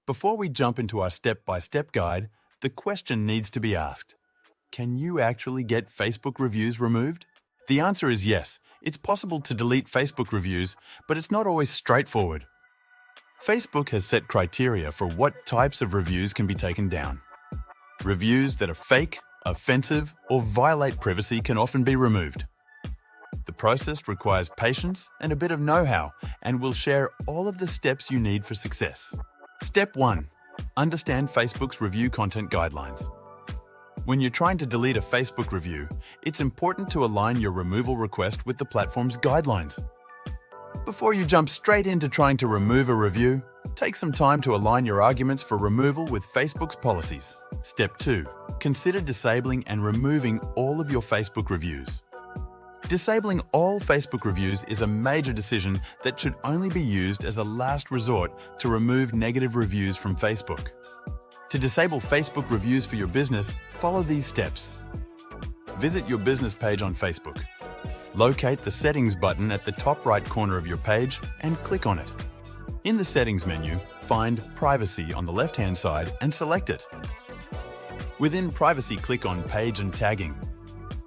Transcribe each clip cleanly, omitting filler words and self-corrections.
Before we jump into our step-by-step guide, the question needs to be asked. Can you actually get Facebook reviews removed? The answer is yes. It's possible to delete Facebook reviews, but it's not always straightforward. Facebook has set criteria for what types of reviews can be taken down. Reviews that are fake, offensive, or violate privacy can often be removed. The process requires patience and a bit of know-how, and we'll share all of the steps you need for success. Step 1. Understand Facebook's review content guidelines. When you're trying to delete a Facebook review, it's important to align your removal request with the platform's guidelines. Before you jump straight into trying to remove a review, take some time to align your arguments for removal with Facebook's policies. Step 2. Consider disabling and removing all of your Facebook reviews. Disabling all Facebook reviews is a major decision that should only be used as a last resort to remove negative reviews from Facebook. To disable Facebook reviews for your business, follow these steps. Visit your business page on Facebook. Locate the Settings button at the top right corner of your page and click on it. In the Settings menu, find Privacy on the left-hand side and select it. Within Privacy, click on Page and Tagging.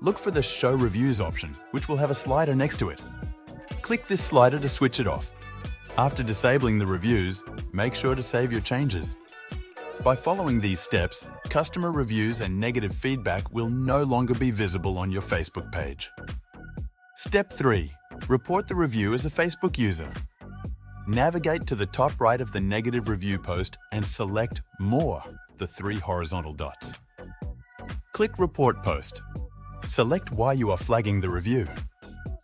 Look for the Show Reviews option, which will have a slider next to it. Click this slider to switch it off. After disabling the reviews, make sure to save your changes. By following these steps, customer reviews and negative feedback will no longer be visible on your Facebook page. Step 3. Report the review as a Facebook user. Navigate to the top right of the negative review post and select More, the 3 horizontal dots. Click Report Post. Select why you are flagging the review.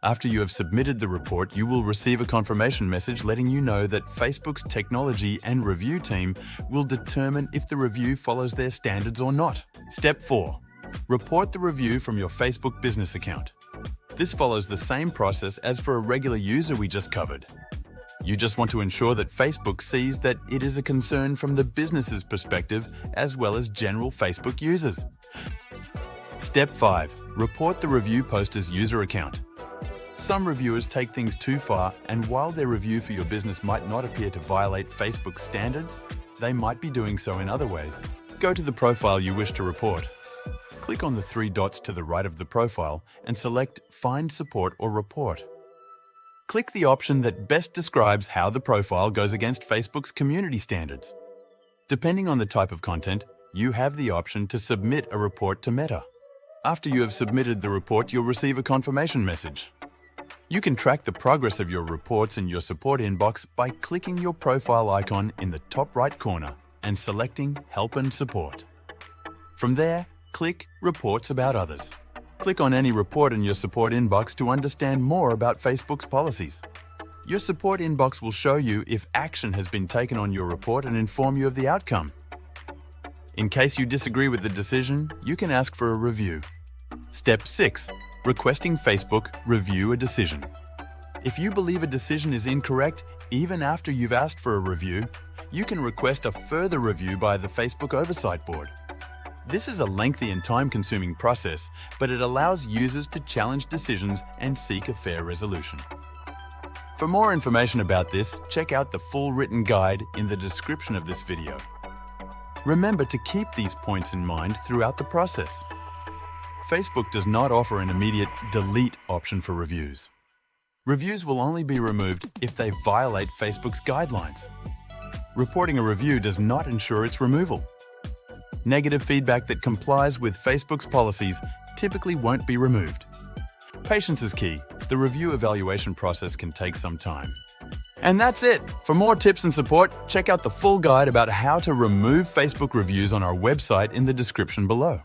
After you have submitted the report, you will receive a confirmation message letting you know that Facebook's technology and review team will determine if the review follows their standards or not. Step 4. Report the review from your Facebook business account. This follows the same process as for a regular user we just covered. You just want to ensure that Facebook sees that it is a concern from the business's perspective as well as general Facebook users. Step 5. Report the review poster's user account. Some reviewers take things too far, and while their review for your business might not appear to violate Facebook's standards, they might be doing so in other ways. Go to the profile you wish to report. Click on the 3 dots to the right of the profile and select Find Support or Report. Click the option that best describes how the profile goes against Facebook's community standards. Depending on the type of content, you have the option to submit a report to Meta. After you have submitted the report, you'll receive a confirmation message. You can track the progress of your reports in your support inbox by clicking your profile icon in the top right corner and selecting Help and Support. From there, click Reports About Others. Click on any report in your support inbox to understand more about Facebook's policies. Your support inbox will show you if action has been taken on your report and inform you of the outcome. In case you disagree with the decision, you can ask for a review. Step 6. Requesting Facebook review a decision. If you believe a decision is incorrect, even after you've asked for a review, you can request a further review by the Facebook Oversight Board. This is a lengthy and time-consuming process, but it allows users to challenge decisions and seek a fair resolution. For more information about this, check out the full written guide in the description of this video. Remember to keep these points in mind throughout the process. Facebook does not offer an immediate delete option for reviews. Reviews will only be removed if they violate Facebook's guidelines. Reporting a review does not ensure its removal. Negative feedback that complies with Facebook's policies typically won't be removed. Patience is key. The review evaluation process can take some time. And that's it! For more tips and support, check out the full guide about how to remove Facebook reviews on our website in the description below.